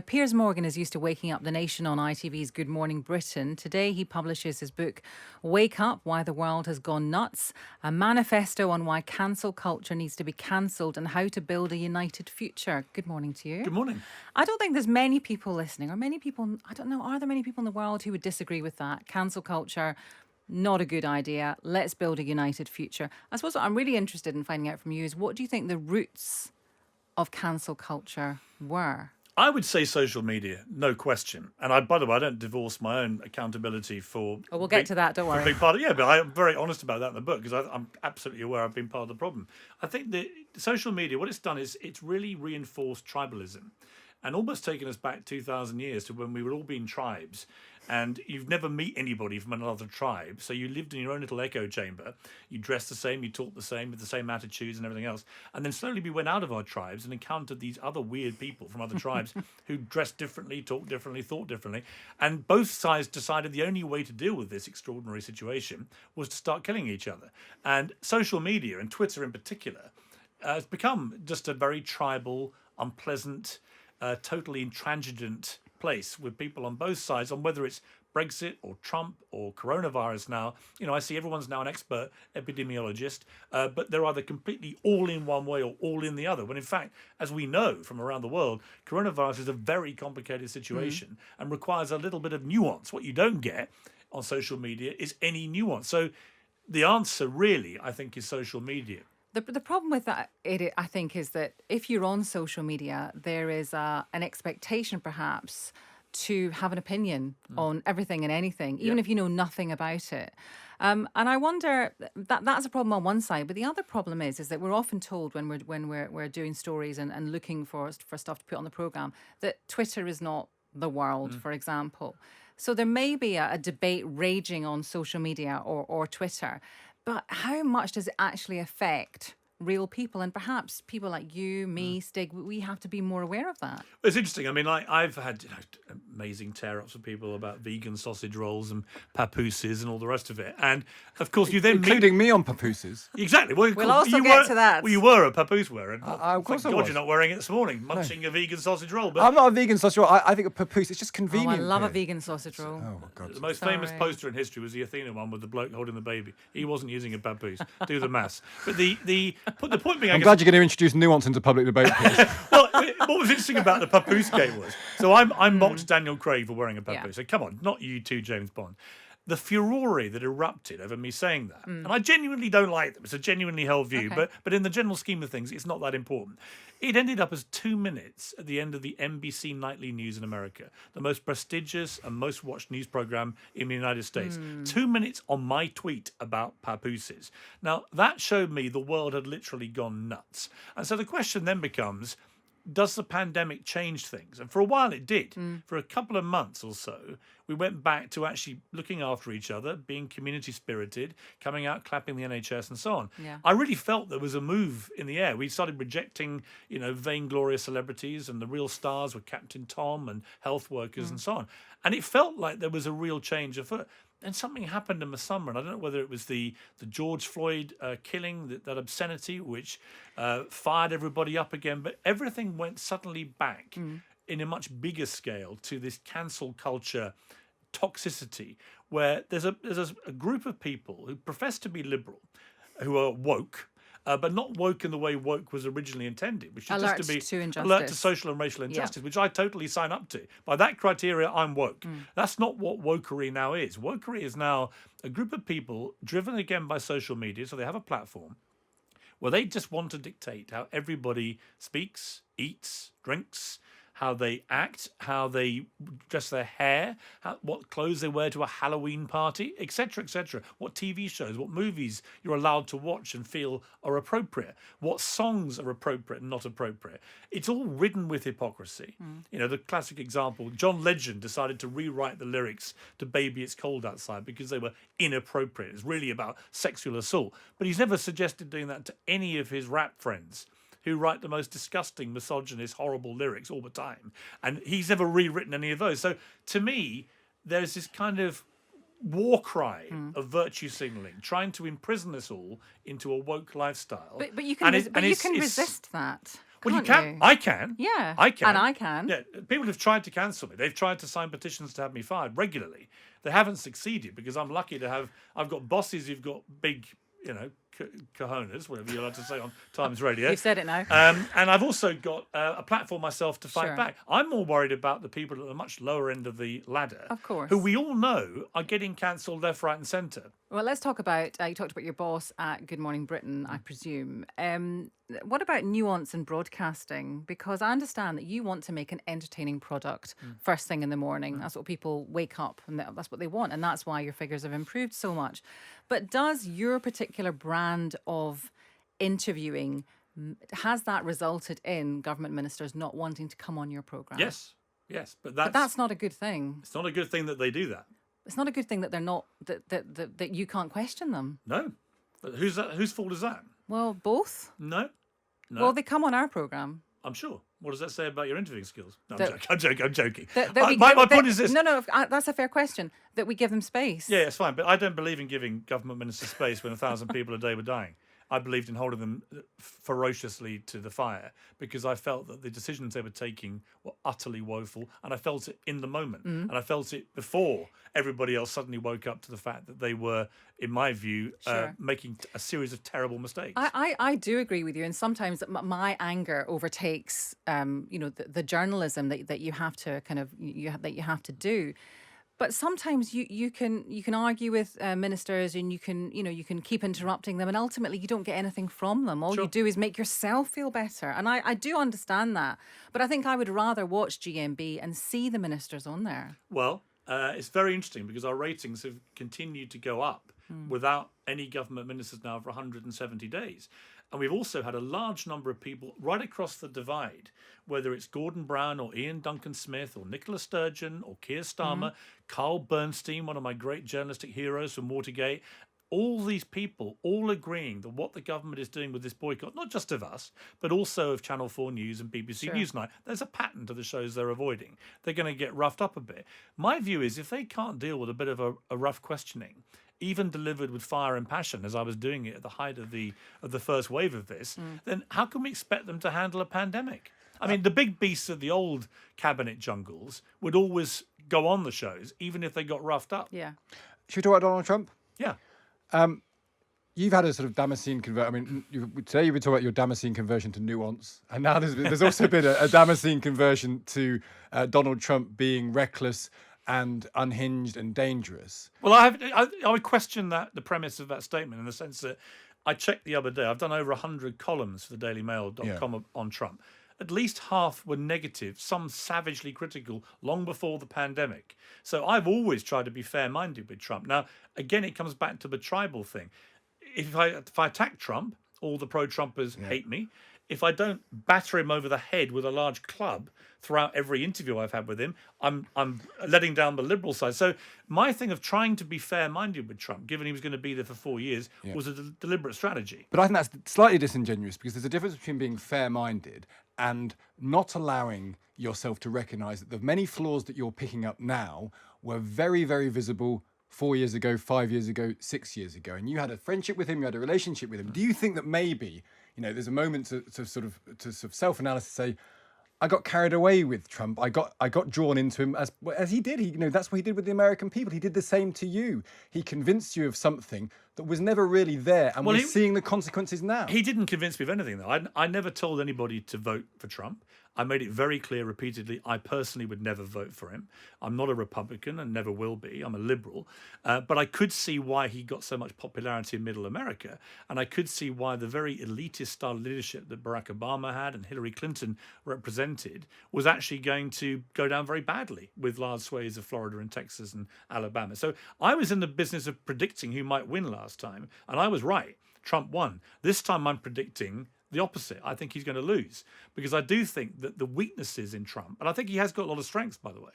Piers Morgan is used to waking up the nation on ITV's Good Morning Britain. Today he publishes his book, Wake Up, Why the World Has Gone Nuts, a manifesto on why cancel culture needs to be cancelled and how to build a united future. Good morning to you. Good morning. I don't think there's many people listening, or many people, I don't know, are there many people in the world who would disagree with that? Cancel culture, not a good idea. Let's build a united future. I suppose what I'm really interested in finding out from you is, what do you think the roots of cancel culture were? I would say social media, no question. And by the way, I don't divorce my own accountability for. Oh, we'll get to that, don't for a worry. big part of, yeah, but I'm very honest about that in the book because I'm absolutely aware I've been part of the problem. I think that social media, what it's done is it's really reinforced tribalism and almost taken us back 2,000 years to when we were all being tribes. And you've never meet anybody from another tribe. So you lived in your own little echo chamber. You dressed the same, you talked the same, with the same attitudes and everything else. And then slowly we went out of our tribes and encountered these other weird people from other tribes who dressed differently, talked differently, thought differently. And both sides decided the only way to deal with this extraordinary situation was to start killing each other. And social media, and Twitter in particular, has become just a very tribal, unpleasant, totally intransigent place with people on both sides on whether it's Brexit or Trump or coronavirus now. You know, I see everyone's now an expert epidemiologist, but they're either completely all in one way or all in the other. When in fact, as we know from around the world, coronavirus is a very complicated situation and requires a little bit of nuance. What you don't get on social media is any nuance. So the answer really, I think, is social media. The problem with that, I think, is that if you're on social media, there is an expectation, perhaps, to have an opinion on everything and anything, even if you know nothing about it. And I wonder that that's a problem on one side, but the other problem is that we're often told when we're doing stories and looking for stuff to put on the program that Twitter is not the world, for example. So there may be a debate raging on social media or Twitter. But how much does it actually affect real people? And perhaps people like you, me, Stig, we have to be more aware of that. It's interesting. I mean, I've had amazing tear-ups with people about vegan sausage rolls and papooses and all the rest of it. And, of course, you then including me on papooses. Exactly. Well, we'll also get to that. Well, you were a papoose wearer. Of course I God, was. you're not wearing it this morning, munching a vegan sausage roll. But I'm not a vegan sausage roll. I think a papoose, it's just convenient. I love a here. vegan sausage roll. Oh, my God. the most famous poster in history was the Athena one with the bloke holding the baby. He wasn't using a papoose. Do the maths. But the point being, I'm glad you're going to introduce nuance into public debate, Piers. well, what was interesting about the papoose game was, so I mocked Daniel Craig for wearing a papoose. So come on, not you too, James Bond. The furore that erupted over me saying that, and I genuinely don't like them. It's a genuinely held view, but in the general scheme of things, it's not that important. It ended up as 2 minutes at the end of the NBC Nightly News in America, the most prestigious and most watched news program in the United States. 2 minutes on my tweet about papooses. Now, that showed me the world had literally gone nuts. And so the question then becomes, does the pandemic change things? And for a while it did. For a couple of months or so, we went back to actually looking after each other, being community spirited, coming out, clapping the NHS and so on. Yeah. I really felt there was a move in the air. We started rejecting, vainglorious celebrities, and the real stars were Captain Tom and health workers and so on. And it felt like there was a real change afoot. And something happened in the summer, and I don't know whether it was the George Floyd killing, that obscenity, which fired everybody up again, but everything went suddenly back in a much bigger scale to this cancel culture toxicity, where there's a group of people who profess to be liberal, who are woke, but not woke in the way woke was originally intended, which is Alert just to be to injustice. alert to social and racial injustice, which I totally sign up to. By that criteria, I'm woke. That's not what wokery now is. Wokery is now a group of people driven again by social media, so they have a platform where they just want to dictate how everybody speaks, eats, drinks, how they act, how they dress their hair, what clothes they wear to a Halloween party, etc., etc. What TV shows, what movies you're allowed to watch and feel are appropriate, what songs are appropriate and not appropriate. It's all ridden with hypocrisy. The classic example, John Legend decided to rewrite the lyrics to Baby It's Cold Outside because they were inappropriate. It's really about sexual assault. But he's never suggested doing that to any of his rap friends, who write the most disgusting, misogynist, horrible lyrics all the time. And he's never rewritten any of those. So to me, there's this kind of war cry of virtue signalling, trying to imprison us all into a woke lifestyle. But you can, resist that. Well, you Can't can. you? I can. Yeah. I can. And I can. Yeah. People have tried to cancel me. They've tried to sign petitions to have me fired regularly. They haven't succeeded because I'm lucky to have. I've got bosses who've got big, cojones, whatever you're allowed to say on Times Radio. You've said it now. And I've also got a platform myself to fight Sure. back. I'm more worried about the people at the much lower end of the ladder, Of course. who we all know are getting cancelled left, right, and centre. Well, let's talk about, you talked about your boss at Good Morning Britain, I presume. What about nuance in broadcasting? Because I understand that you want to make an entertaining product first thing in the morning. That's what people wake up and that's what they want. And that's why your figures have improved so much. But does your particular brand of interviewing, has that resulted in government ministers not wanting to come on your programme? Yes, but But that's not a good thing. it's not a good thing that they do that. It's not a good thing that they're not, that you can't question them. No, but whose fault is that? Well, both. No. Well, they come on our programme. I'm sure. What does that say about your interviewing skills? No, That- I'm joking. That we My give- point is this. No, that's a fair question. That we give them space. Yeah, it's fine, but I don't believe in giving government ministers space when 1,000 people a day were dying. I believed in holding them ferociously to the fire because I felt that the decisions they were taking were utterly woeful, and I felt it in the moment, and I felt it before everybody else suddenly woke up to the fact that they were, in my view, Sure. making a series of terrible mistakes. I do agree with you, and sometimes my anger overtakes, the journalism that you have to kind of that you have to do. But sometimes you can argue with ministers, and you can keep interrupting them, and ultimately you don't get anything from them. All Sure. you do is make yourself feel better, and I do understand that. But I think I would rather watch GMB and see the ministers on there. Well, it's very interesting because our ratings have continued to go up without any government ministers now for 170 days. And we've also had a large number of people right across the divide, whether it's Gordon Brown or Ian Duncan Smith or Nicola Sturgeon or Keir Starmer, Carl Bernstein, one of my great journalistic heroes from Watergate. All these people all agreeing that what the government is doing with this boycott, not just of us, but also of Channel 4 News and BBC Sure. Newsnight, there's a pattern to the shows they're avoiding. They're going to get roughed up a bit. My view is if they can't deal with a bit of a rough questioning, even delivered with fire and passion, as I was doing it at the height of the first wave of this, then how can we expect them to handle a pandemic? I mean, the big beasts of the old cabinet jungles would always go on the shows, even if they got roughed up. Yeah. Should we talk about Donald Trump? Yeah. You've had a sort of Damascene conversion. I mean, today you've been talking about your Damascene conversion to nuance, and now there's also been a Damascene conversion to Donald Trump being reckless and unhinged and dangerous. Well, I would question the premise of that statement in the sense that I checked the other day. I've done over 100 columns for the DailyMail.com on Trump. At least half were negative, some savagely critical, long before the pandemic. So I've always tried to be fair-minded with Trump. Now, again, it comes back to the tribal thing. If I attack Trump, all the pro-Trumpers hate me. If I don't batter him over the head with a large club throughout every interview I've had with him, I'm letting down the Liberal side. So my thing of trying to be fair-minded with Trump, given he was going to be there for 4 years, was a deliberate strategy. But I think that's slightly disingenuous because there's a difference between being fair-minded and not allowing yourself to recognise that the many flaws that you're picking up now were very, very visible 4 years ago, 5 years ago, 6 years ago, and you had a friendship with him, you had a relationship with him. Do you think that maybe, there's a moment to sort of self-analysis, say, I got carried away with Trump. I got drawn into him as he did. That's what he did with the American people. He did the same to you. He convinced you of something that was never really there, and we're seeing the consequences now. He didn't convince me of anything, though. I never told anybody to vote for Trump. I made it very clear repeatedly, I personally would never vote for him. I'm not a Republican and never will be. I'm a liberal. But I could see why he got so much popularity in middle America. And I could see why the very elitist style of leadership that Barack Obama had and Hillary Clinton represented was actually going to go down very badly with large swathes of Florida and Texas and Alabama. So I was in the business of predicting who might win last time. And I was right. Trump won. This time I'm predicting the opposite. I think he's going to lose because I do think that the weaknesses in Trump, and I think he has got a lot of strengths, by the way,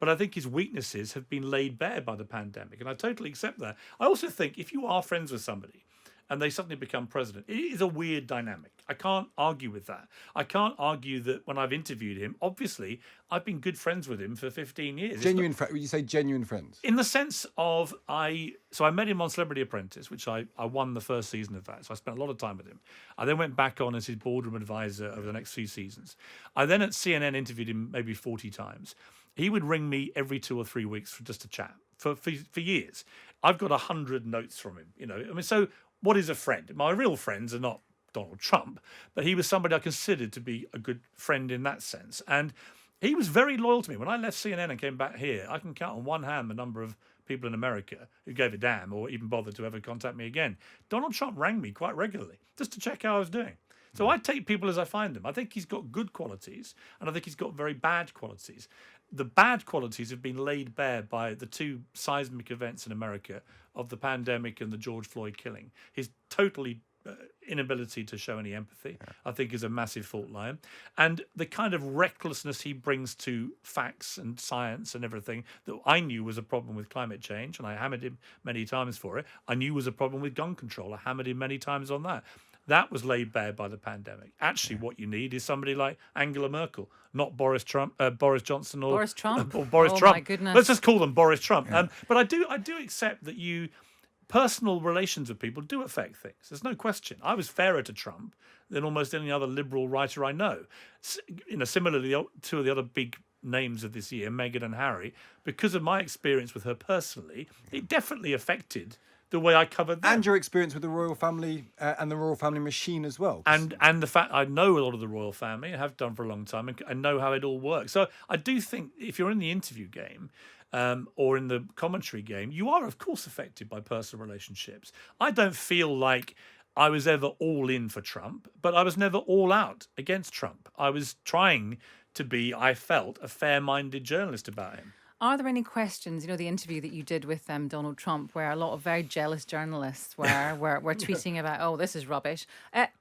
but I think his weaknesses have been laid bare by the pandemic, and I totally accept that. I also think if you are friends with somebody and they suddenly become president. It is a weird dynamic. I can't argue with that. I can't argue that when I've interviewed him, obviously, I've been good friends with him for 15 years. Genuine friends. Would you say genuine friends? In the sense of I met him on Celebrity Apprentice, which I won the first season of that. So I spent a lot of time with him. I then went back on as his boardroom advisor over the next few seasons. I then at CNN interviewed him maybe 40 times. He would ring me every 2 or 3 weeks for just a chat for years. I've got 100 notes from him. So what is a friend? My real friends are not Donald Trump, but he was somebody I considered to be a good friend in that sense. And he was very loyal to me. When I left CNN and came back here, I can count on one hand the number of people in America who gave a damn or even bothered to ever contact me again. Donald Trump rang me quite regularly just to check how I was doing. So I take people as I find them. I think he's got good qualities, and I think he's got very bad qualities. The bad qualities have been laid bare by the two seismic events in America of the pandemic and the George Floyd killing. His totally inability to show any empathy, I think, is a massive fault line. And the kind of recklessness he brings to facts and science and everything that I knew was a problem with climate change, and I hammered him many times for it. I knew was a problem with gun control. I hammered him many times on that. That was laid bare by the pandemic. Actually, what you need is somebody like Angela Merkel, not Boris Johnson, or Boris Trump. or Boris Oh, Trump. my goodness. Let's just call them Boris Trump. But I do accept that personal relations with people do affect things. There's no question. I was fairer to Trump than almost any other liberal writer I know. Similarly, two of the other big names of this year, Meghan and Harry, because of my experience with her personally, it definitely affected the way I covered them. And your experience with the royal family and the royal family machine as well. And the fact I know a lot of the royal family, I have done for a long time, and know how it all works. So I do think if you're in the interview game or in the commentary game, you are, of course, affected by personal relationships. I don't feel like I was ever all in for Trump, but I was never all out against Trump. I was trying to be, I felt, a fair-minded journalist about him. Are there any questions, the interview that you did with Donald Trump, where a lot of very jealous journalists were tweeting about, oh, this is rubbish.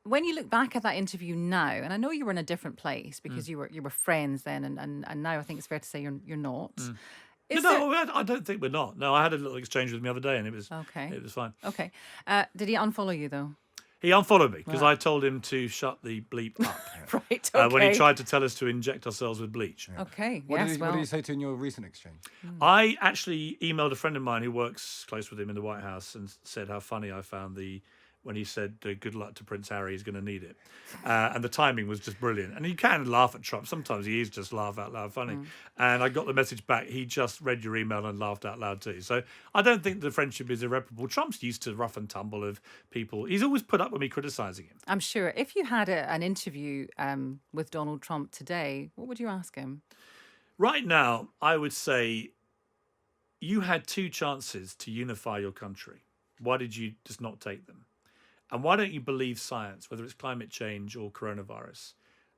When you look back at that interview now, and I know you were in a different place because you were friends then, and now I think it's fair to say you're not. I don't think we're not. No, I had a little exchange with him the other day, and it was okay. It was fine. Okay. Did he unfollow you though? He unfollowed me because I told him to shut the bleep up. Right, okay. When he tried to tell us to inject ourselves with bleach. Okay, What did he say to you in your recent exchange? I actually emailed a friend of mine who works close with him in the White House and said how funny I found when he said, good luck to Prince Harry, he's going to need it. And the timing was just brilliant. And you can laugh at Trump. Sometimes he is just laugh out loud funny. And I got the message back. He just read your email and laughed out loud too. So I don't think the friendship is irreparable. Trump's used to rough and tumble of people. He's always put up with me criticising him. I'm sure. If you had an interview with Donald Trump today, what would you ask him? Right now, I would say you had 2 chances to unify your country. Why did you just not take them? And why don't you believe science, whether it's climate change or coronavirus?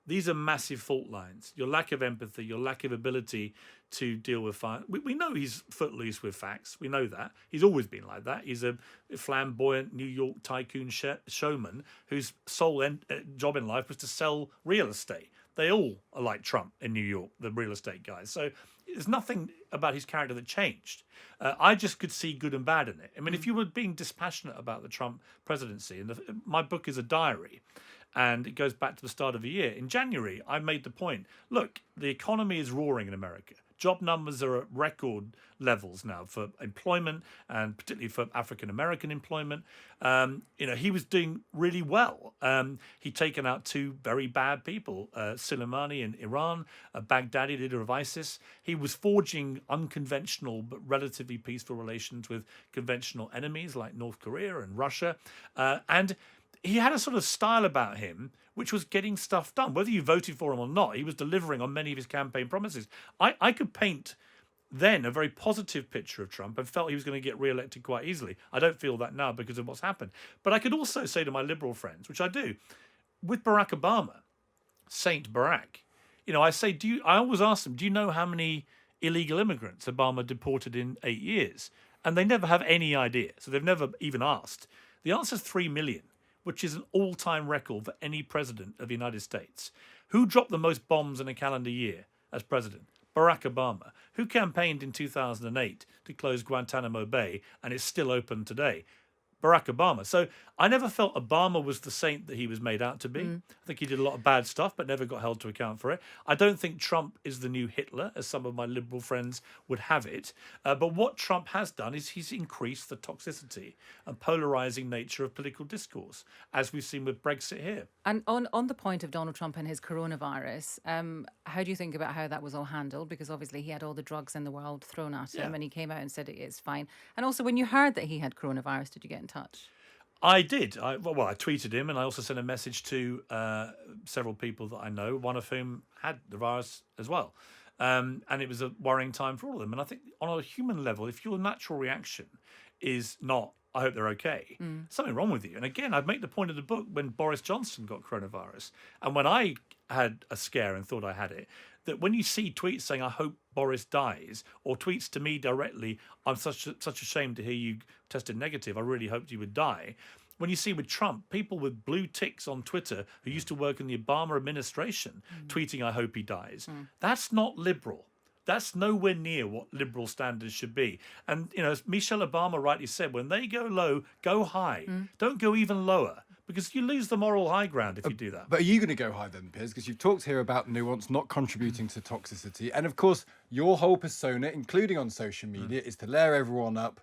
These are massive fault lines. Your lack of empathy, your lack of ability to deal with fire. We know he's footloose with facts. We know that. He's always been like that. He's a flamboyant New York tycoon showman whose sole job in life was to sell real estate. They all are like Trump in New York, the real estate guys. So there's nothing about his character that changed. I just could see good and bad in it. I mean, if you were being dispassionate about the Trump presidency, and my book is a diary, and it goes back to the start of the year. In January, I made the point, look, the economy is roaring in America. Job numbers are at record levels now for employment, and particularly for African-American employment. He was doing really well. He'd taken out 2 very bad people, Soleimani in Iran, Baghdadi, leader of ISIS. He was forging unconventional but relatively peaceful relations with conventional enemies like North Korea and Russia. And he had a sort of style about him which was getting stuff done. Whether you voted for him or not, he was delivering on many of his campaign promises. I could paint then a very positive picture of Trump and felt he was going to get re-elected quite easily. I don't feel that now because of what's happened. But I could also say to my liberal friends, which I do, with Barack Obama, Saint Barack, I always ask them, do you know how many illegal immigrants Obama deported in 8 years? And they never have any idea. So they've never even asked. The answer is 3 million. Which is an all-time record for any president of the United States. Who dropped the most bombs in a calendar year as president? Barack Obama. Who campaigned in 2008 to close Guantanamo Bay and it's still open today? Barack Obama. So I never felt Obama was the saint that he was made out to be. I think he did a lot of bad stuff, but never got held to account for it. I don't think Trump is the new Hitler, as some of my liberal friends would have it. But what Trump has done is he's increased the toxicity and polarizing nature of political discourse, as we've seen with Brexit here. And on the point of Donald Trump and his coronavirus, how do you think about how that was all handled? Because obviously he had all the drugs in the world thrown at him, and he came out and said it's fine. And also, when you heard that he had coronavirus, did you get in touch? I did. I tweeted him, and I also sent a message to several people that I know, one of whom had the virus as well. And it was a worrying time for all of them. And I think on a human level, if your natural reaction is not, I hope they're okay, something wrong with you. And again, I'd make the point of the book when Boris Johnson got coronavirus, and when I had a scare and thought I had it, that when you see tweets saying, I hope Boris dies, or tweets to me directly, I'm such a shame to hear you tested negative, I really hoped you would die. When you see with Trump, people with blue ticks on Twitter who used to work in the Obama administration tweeting, I hope he dies, that's not liberal. That's nowhere near what liberal standards should be. And, as Michelle Obama rightly said, when they go low, go high. Don't go even lower, because you lose the moral high ground if you do that. But are you going to go high then, Piers? Because you've talked here about nuance not contributing to toxicity. And of course, your whole persona, including on social media, is to layer everyone up,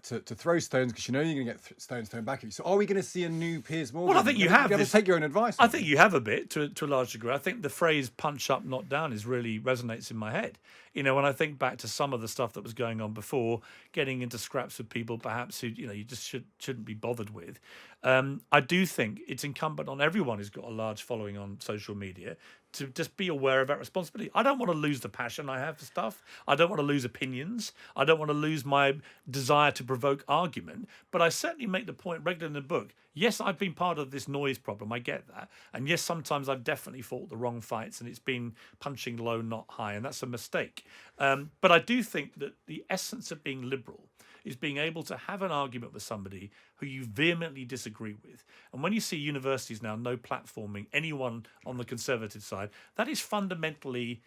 to throw stones, because you're going to get stones thrown back at you. So are we going to see a new Piers Morgan? Well, I think you have. Be able to take your own advice. I think you have a bit to a large degree. I think the phrase "punch up, not down" really resonates in my head. When I think back to some of the stuff that was going on before, getting into scraps with people perhaps who you just shouldn't be bothered with. I do think it's incumbent on everyone who's got a large following on social media to just be aware of that responsibility. I don't want to lose the passion I have for stuff. I don't want to lose opinions. I don't want to lose my desire to provoke argument. But I certainly make the point regularly in the book. Yes, I've been part of this noise problem. I get that. And yes, sometimes I've definitely fought the wrong fights and it's been punching low, not high. And that's a mistake. But I do think that the essence of being liberal is being able to have an argument with somebody who you vehemently disagree with. And when you see universities now no platforming anyone on the conservative side, that is fundamentally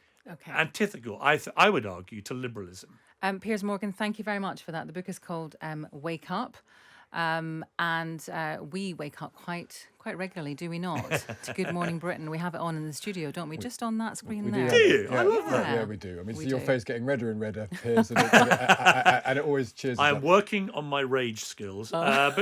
antithetical, I would argue, to liberalism. Piers Morgan, thank you very much for that. The book is called Wake Up. And we wake up quite regularly, do we not? To Good Morning Britain. We have it on in the studio, don't we? Just on that screen there. Do you? Yeah, I love that. Yeah, we do. I mean, see your face getting redder and redder, Piers, and it always cheers us I am up. working on my rage skills. But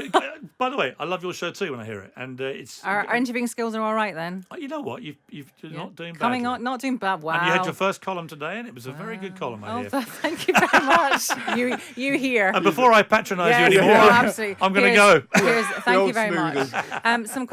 by the way, I love your show too when I hear it. And it's Our interviewing skills are all right then. You know what? You're not doing bad. Coming on, not doing bad. Wow. And you had your first column today, and it was a very good column. I hear. Thank you very much. you here. And before I patronise you anymore, absolutely. I'm going to go. Piers, thank you very smoothie. much. Some